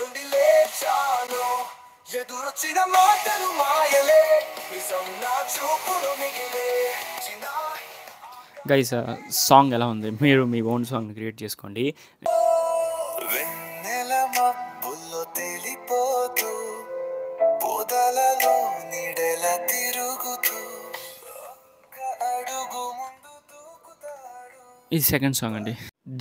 నుండి లేచాను ఎదురొచ్చిన మాటలు మాయలే నిజం నా చూపులు మిగిలే గైస్ సాంగ్ ఎలా ఉంది? మీరు మీ ఓన్ సాంగ్ క్రియేట్ చేసుకోండి. వెన్నెల మబ్బుల్లో తేలిపోతూ పొదలలో నీడెల తిరుగుతూ ఒక్క అడుగు ముందు దూకుతాడు. ఇది సెకండ్ సాంగ్ అండి.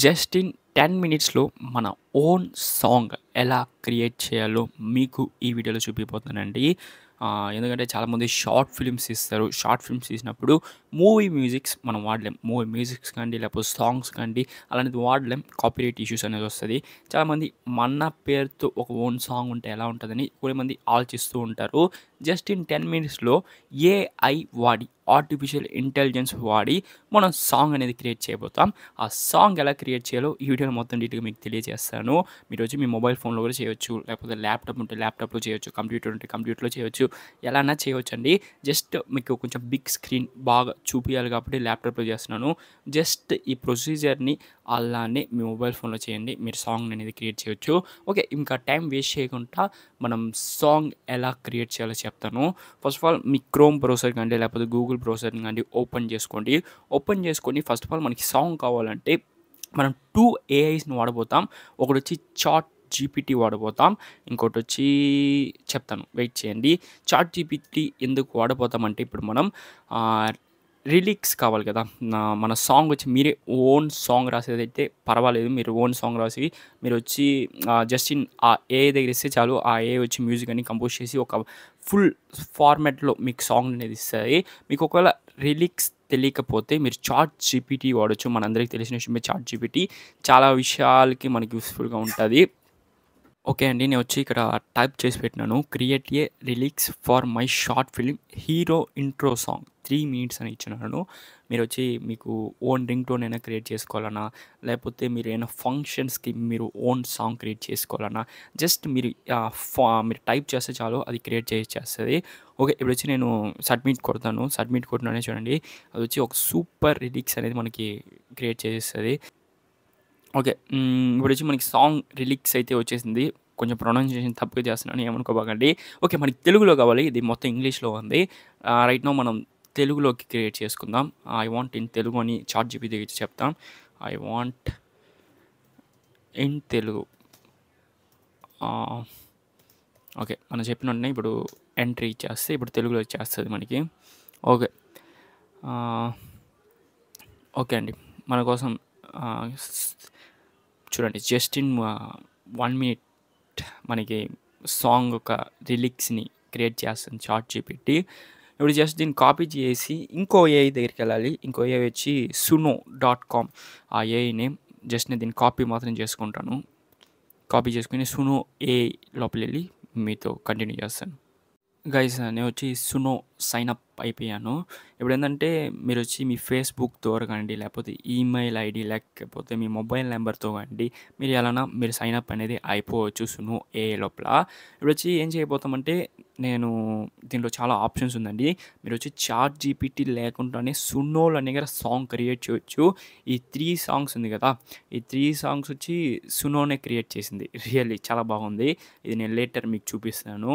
జస్ట్ ఇన్ 10 minutesలో మన ఓన్ సాంగ్ ఎలా క్రియేట్ చేయాలో మీకు ఈ వీడియోలో చూపిపోతానండి. ఎందుకంటే చాలామంది షార్ట్ ఫిల్మ్స్ తీస్తారు. షార్ట్ ఫిల్మ్స్ తీసినప్పుడు మూవీ మ్యూజిక్స్ మనం వాడలేం. మూవీ మ్యూజిక్స్ కానీ లేకపోతే సాంగ్స్ కానీ అలాంటిది వాడలేం. కాపీరైట్ ఇష్యూస్ అనేది వస్తుంది. చాలామంది మన పేరుతో ఒక ఓన్ సాంగ్ ఉంటే ఎలా ఉంటుందని కొంతమంది ఆలోచిస్తూ ఉంటారు. జస్ట్ ఇన్ 10 minutesలో ఏఐ వాడి ఆర్టిఫిషియల్ ఇంటెలిజెన్స్ వాడి మనం సాంగ్ అనేది క్రియేట్ చేయబోతాం. ఆ సాంగ్ ఎలా క్రియేట్ చేయాలో ఈ వీడియోలో మొత్తం డీటెయిల్గా మీకు తెలియజేస్తాను. మీరు వచ్చి మీ మొబైల్ ఫోన్లో కూడా చేయొచ్చు, లేకపోతే ల్యాప్టాప్ ఉంటే ల్యాప్టాప్లో చేయొచ్చు, కంప్యూటర్ ఉంటే కంప్యూటర్లో చేయొచ్చు, ఎలానా చేయవచ్చు అండి. జస్ట్ మీకు కొంచెం బిగ్ స్క్రీన్ బాగా చూపించాలి కాబట్టి ల్యాప్టాప్లో చేస్తున్నాను. జస్ట్ ఈ ప్రొసీజర్ని అలానే మీ మొబైల్ ఫోన్లో చేయండి, మీరు సాంగ్ అనేది క్రియేట్ చేయొచ్చు. ఓకే, ఇంకా టైం వేస్ట్ చేయకుండా మనం సాంగ్ ఎలా క్రియేట్ చేయాలో చెప్తాను. First of all me chrome browser కానీ లేకపోతే గూగుల్ బ్రౌజర్ కానీ ఓపెన్ చేసుకోండి. ఓపెన్ చేసుకొని ఫస్ట్ ఆఫ్ ఆల్ మనకి సాంగ్ కావాలంటే మనం 2 ఏఐస్ని వాడబోతాం. ఒకటి వచ్చి చాట్ జీపీటీ వాడబోతాం, ఇంకోటి వచ్చి చెప్తాను, వెయిట్ చేయండి. చాట్ జీపీటీ ఎందుకు వాడబోతామంటే ఇప్పుడు మనం లిరిక్స్ కావాలి కదా. మన సాంగ్ వచ్చి మీరే ఓన్ సాంగ్ రాసేదైతే పర్వాలేదు. మీరు ఓన్ సాంగ్ రాసి మీరు వచ్చి జస్ట్ ఇన్ ఆ ఏ దగ్గర ఇస్తే చాలు, ఆ ఏ వచ్చి మ్యూజిక్ అని కంపోజ్ చేసి ఒక ఫుల్ ఫార్మాట్లో మీకు సాంగ్ అనేది ఇస్తుంది. మీకు ఒకవేళ లిరిక్స్ తెలియకపోతే మీరు చాట్ జీపీటీ వాడచ్చు. మనందరికీ తెలిసిన విషయమే, చాట్ జీపీటీ చాలా విషయాలకి మనకి యూస్ఫుల్గా ఉంటుంది. ఓకే అండి, నేను వచ్చి ఇక్కడ టైప్ చేసి పెట్టినాను, create a lyrics for my short film hero intro song 3 minutes అని ఇచ్చినాను. మీరు వచ్చి మీకు ఓన్ రింగ్ టోన్ అయినా క్రియేట్ చేసుకోవాలన్నా, లేకపోతే మీరు ఏమైనా ఫంక్షన్స్కి మీరు ఓన్ సాంగ్ క్రియేట్ చేసుకోవాలన్నా జస్ట్ మీరు మీరు టైప్ చేస్తే చాలు, అది క్రియేట్ చేస్తుంది. ఓకే, ఇప్పుడు వచ్చి నేను సబ్మిట్ కొడతాను. సబ్మిట్ కొట్టినానే చూడండి, అది వచ్చి ఒక సూపర్ లిరిక్స్ అనేది మనకి క్రియేట్ చేసేస్తుంది. ఓకే, ఇప్పుడు వచ్చి మనకి సాంగ్ లిరిక్స్ అయితే వచ్చేసింది. కొంచెం ప్రొనౌన్సియేషన్ తప్పుగా చేస్తున్నాను, ఏమనుకోబాకండి. ఓకే, మనకి తెలుగులో కావాలి, ఇది మొత్తం ఇంగ్లీష్లో ఉంది. రైట్ నో మనం తెలుగులోకి క్రియేట్ చేసుకుందాం. ఐ వాంట్ ఇన్ తెలుగు అని చాట్ జీపీటీ దగ్గర చెప్తాం. I want in Telugu. Okay, మనం చెప్పిన ఇప్పుడు ఎంట్రీ ఇచ్చేస్తే ఇప్పుడు తెలుగులో వచ్చేస్తుంది మనకి. ఓకే ఓకే అండి, మన కోసం చూడండి, జస్ట్ ఇన్ 1 minute మనకి సాంగ్ ఒక లిరిక్స్ని క్రియేట్ చేస్తుంది చాట్ జీపీటీ. ఇప్పుడు జస్ట్ దీన్ని కాపీ చేసి ఇంకో ఏఐ దగ్గరికి వెళ్ళాలి. ఇంకో ఏఐ వచ్చి suno.com. ఆ ఏఐ నేమ్ జస్ట్ నేను దీన్ని కాపీ మాత్రం చేసుకుంటాను. కాపీ చేసుకుని సునో ఏఐ లోపల వెళ్ళి మీతో కంటిన్యూ చేస్తాను. గైస్, నేను వచ్చి సునో సైన్ అప్ అయిపోయాను. ఇప్పుడు ఏంటంటే మీరు వచ్చి మీ ఫేస్బుక్ ద్వారా కానివ్వండి, లేకపోతే ఈమెయిల్ ఐడి, లేకపోతే మీ మొబైల్ నెంబర్తో కానివ్వండి, మీరు ఎలానా మీరు సైన్ అప్ అనేది అయిపోవచ్చు సునో ఏ లోపల. ఇప్పుడు వచ్చి ఏం చేయబోతామంటే, నేను దీంట్లో చాలా ఆప్షన్స్ ఉందండి. మీరు వచ్చి చాట్ జీపీటీ లేకుండానే సునోలో దగ్గర సాంగ్ క్రియేట్ చేయొచ్చు. ఈ 3 songs ఉంది కదా, ఈ 3 songs వచ్చి సునోనే క్రియేట్ చేసింది. రియల్లీ చాలా బాగుంది. ఇది నేను లేటర్ మీకు చూపిస్తాను.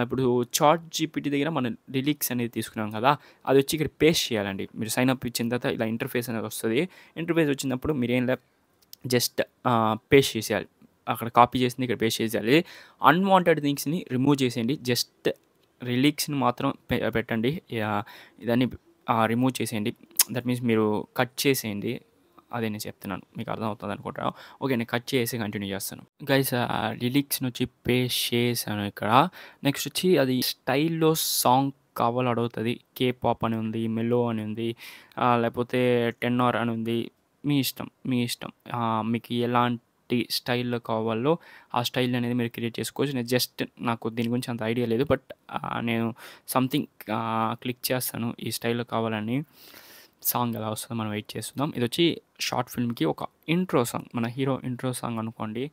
ఇప్పుడు చాట్ జీపీటీ దగ్గర మనం లిరిక్స్ అనేది తీసుకున్నాం కదా, అది వచ్చి ఇక్కడ పేస్ట్ చేయాలండి. మీరు సైన్ అప్ ఇచ్చిన తర్వాత ఇలా ఇంటర్ఫేస్ అనేది వస్తుంది. ఇంటర్ఫేస్ వచ్చినప్పుడు మీరు ఏం జస్ట్ పేస్ట్ చేసేయాలి. అక్కడ కాపీ చేసింది ఇక్కడ పేస్ట్ చేసేయాలి. అన్వాంటెడ్ థింగ్స్ని రిమూవ్ చేసేయండి. జస్ట్ లిరిక్స్ని మాత్రం పెట్టండి. ఇదాన్ని రిమూవ్ చేసేయండి. దట్ మీన్స్ మీరు కట్ చేసేయండి. అదే నేను చెప్తున్నాను, మీకు అర్థమవుతుంది అనుకుంటాను. ఓకే, నేను కట్ చేసి కంటిన్యూ చేస్తాను. గైస్, లిరిక్స్ని వచ్చి పేస్ట్ చేశాను ఇక్కడ. నెక్స్ట్ వచ్చి అది స్టైల్లో సాంగ్ కావాలో అడుగుతుంది. K-pop అని ఉంది, మెలో అని ఉంది, లేకపోతే 10R అని ఉంది. మీ ఇష్టం. మీకు ఎలాంటి స్టైల్లో కావాలో ఆ స్టైల్ అనేది మీరు క్రియేట్ చేసుకోవచ్చు. నేను జస్ట్ నాకు దీని గురించి అంత ఐడియా లేదు, బట్ నేను సంథింగ్ క్లిక్ చేస్తాను ఈ స్టైల్లో కావాలని. సాంగ్ ఎలా వస్తుందో మనం వెయిట్ చేస్తున్నాం. ఇది వచ్చి షార్ట్ ఫిల్మ్కి ఒక ఇంట్రో సాంగ్, మన హీరో ఇంట్రో సాంగ్ అనుకోండి.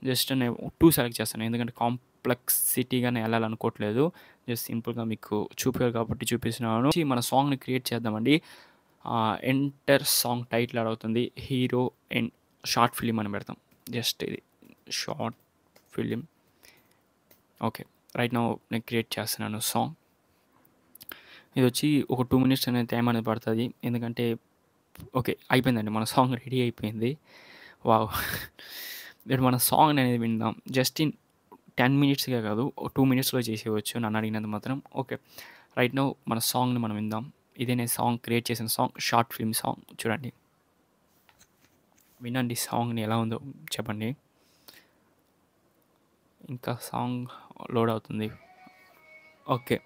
జస్ట్ నేను 2 సెలెక్ట్ చేస్తాను, ఎందుకంటే కాంప్లెక్సిటీగానే వెళ్ళాలనుకోవట్లేదు. జస్ట్ సింపుల్గా మీకు చూపారు కాబట్టి చూపిస్తున్నాను. మన సాంగ్ని క్రియేట్ చేద్దామండి. ఎంటర్ సాంగ్ టైటిల్ అడుగుతుంది, హీరో అండ్ షార్ట్ ఫిలిం అని పెడతాం. జస్ట్ ఇది short film. Okay. Right now నేను క్రియేట్ చేస్తున్నాను సాంగ్. ఇదొచ్చి ఒక 2 మినిట్స్ అనేది టైం అనేది పడతది. ఎందుకంటే ఓకే. అయిపోయిందండి. మన సాంగ్ రెడీ అయిపోయింది. వావ్! ఇప్పుడు మన సాంగ్ అనేది విందాం. జస్ట్ ఇన్ 10 మినిట్స్‌కే కాదు. ఓ 2 మినిట్స్‌లో చేసేయవచ్చు నన్ను అడిగినంత మాత్రం. ఓకే. రైట్ నౌ మన సాంగ్‌ని మనం విందాం. ఇదే నేను సాంగ్ క్రియేట్ చేసిన సాంగ్. Short film song. చూడండి. వినండి సాంగ్‌ని ఎలా ఉందో చెప్పండి. ఇంకా సాంగ్ లోడ్ అవుతుంది. ఓకే.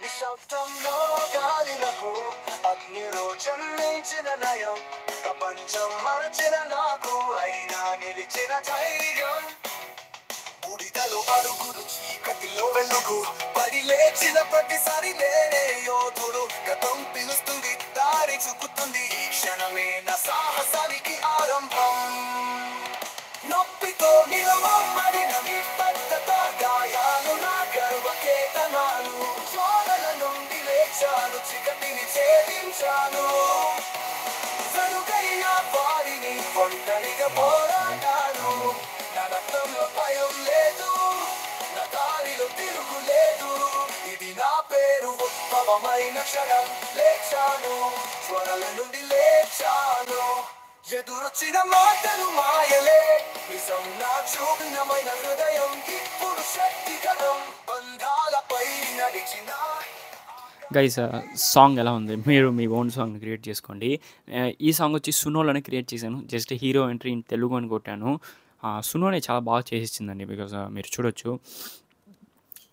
నిశ్శబ్దంలో గాలిలకు అగ్నిలో జన్మించిన నయం, ప్రపంచం మరచిన నాకు అయినా నిలిచిన ధైర్యం. బూడిదలో అడుగులు చీకటిలో వెలుగు, పడి లేచిన ప్రతిసారి నేనే యోధుడు. గతం పిలుస్తుంది, దారి చూపుతుంది, ఈ క్షణమే నా సాహసానికి ఆరంభం. నొప్పితో నిలవమడిన నిబద్ధత, గాయాలు నా గర్వకేతనాలు. జ్వాలల నుండి లేచాను, చీకటిని ఛేదించాను. వెనుకైన వారిని ఒంటరిగా పోరాడాను. నా రక్తంలో భయం లేదు, నా దారిలో తిరుగులేదు. ఇది నా పేరు, ఉద్భవమైన క్షణం. లేచాను, జ్వరాల నుండి లేచాను. ఎదురొచ్చిన మాటలు మాయలే, నిజం నా చూపినమైన హృదయం ఇప్పుడు శక్తికరం. బంధాలపై నడిచిన గైస్ సాంగ్ ఎలా ఉంది? మీరు మీ ఓన్ సాంగ్ క్రియేట్ చేసుకోండి. ఈ సాంగ్ వచ్చి సునోలోనే క్రియేట్ చేశాను. Just hero entry in Telugu అని కొట్టాను. సునోనే చాలా బాగా చేసేసిందండి. బికాజ్ మీరు చూడొచ్చు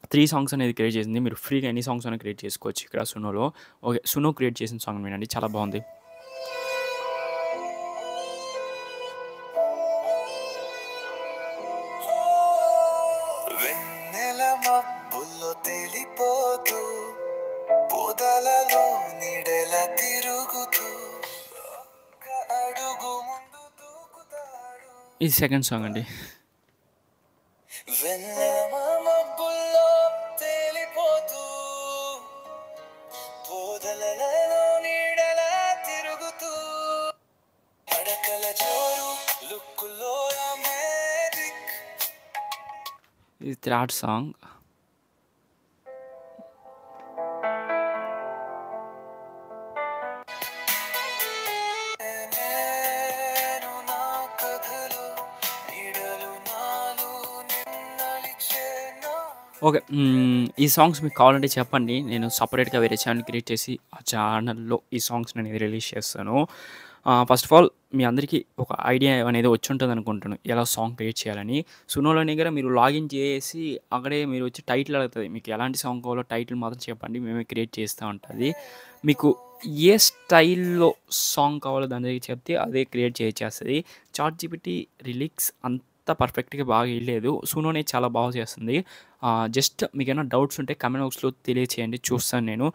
3 సాంగ్స్ అనేది క్రియేట్ చేసింది. మీరు ఫ్రీగా ఎన్ని సాంగ్స్ అయినా క్రియేట్ చేసుకోవచ్చు ఇక్కడ సునోలో. ఓకే. సునో క్రియేట్ చేసిన సాంగ్ వినండి. చాలా బాగుంది. వెన్నెల మబ్బుల్లో తేలిపోతూ, పొదలలో నీడల తిరుగుతూ, ఒక్క అడుగు ముందు దూకుతాడు. ఇది సెకండ్ సాంగ్ అండి. వెన్నెల మబ్బుల్లో తేలిపోతూ, పొదలలో నీడల తిరుగుతూ, పడకల జోరు లుక్కులో మ్యాజిక్. ఇది థర్డ్ సాంగ్. నేను నా కథలో నీడలు నాలో నిన్నలిచే నా ఓకే. ఈ సాంగ్స్ మీకు కావాలంటే చెప్పండి. నేను సపరేట్‌గా వేరే ఛానల్ క్రియేట్ చేసి ఆ ఛానల్‌లో ఈ సాంగ్స్‌ని అనేది రిలీజ్ చేస్తాను. ఫస్ట్ ఆఫ్ ఆల్ మీ అందరికీ ఒక ఐడియా అనేది వచ్చుంటదనుకుంటాను. ఎలా సాంగ్ క్రియేట్ చేయాలని. సునోలో దగ్గర మీరు లాగిన్ చేసి అక్కడే మీరు వచ్చి టైటిల్ అడుగుతది. మీకు ఎలాంటి సాంగ్ కావాలో టైటిల్ మాత్రం చెప్పండి. మేమే క్రియేట్ చేస్తా ఉంటది. మీకు ఏ స్టైల్‌లో సాంగ్ కావాలో దాని దగ్గర చెప్తే అదే క్రియేట్ చేసేస్తది. చాట్‌జీపీటీ లిరిక్స్ అంత పర్ఫెక్ట్‌గా బాగా ఎయలేదు. సునోనే చాలా బాగా చేస్తుంది. జస్ట్ మీకేమైనా డౌట్స్ ఉంటే కామెంట్ బాక్స్‌లో తెలియచేయండి. చూస్తాను నేను.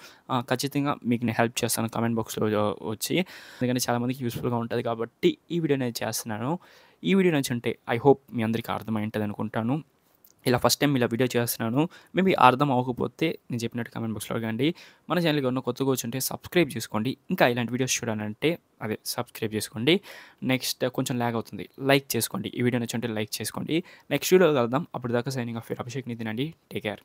ఖచ్చితంగా మీకు నేను హెల్ప్ చేస్తాను కామెంట్ బాక్స్‌లో వచ్చి. ఎందుకంటే చాలామందికి యూస్‌ఫుల్‌గా ఉంటది కాబట్టి ఈ వీడియో అనేది చేస్తున్నాను. ఈ వీడియో నచ్చుంటే ఐ హోప్ మీ అందరికీ అర్థమై ఉంటదనుకుంటాను. ఇలా ఫస్ట్ టైం ఇలా వీడియో చేస్తున్నాను. మేబీ అర్థం అవ్వకపోతే నేను చెప్పినట్టు కామెంట్ బాక్స్‌లో అడగండి. మన ఛానల్‌కి ఎవరైనా కొత్తగా వచ్చుంటే సబ్స్క్రైబ్ చేసుకోండి. ఇంకా ఇలాంటి వీడియోస్ చూడాలంటే సబ్స్క్రైబ్ చేసుకోండి. నెక్స్ట్ కొంచెం ల్యాగ్ అవుతుంది. లైక్ చేసుకోండి. ఈ వీడియో నచ్చుంటే లైక్ చేసుకోండి. నెక్స్ట్ వీడియోలో కలుద్దాం. అప్పటిదాకా signing off your Abhishek Nitin అండి. Take care.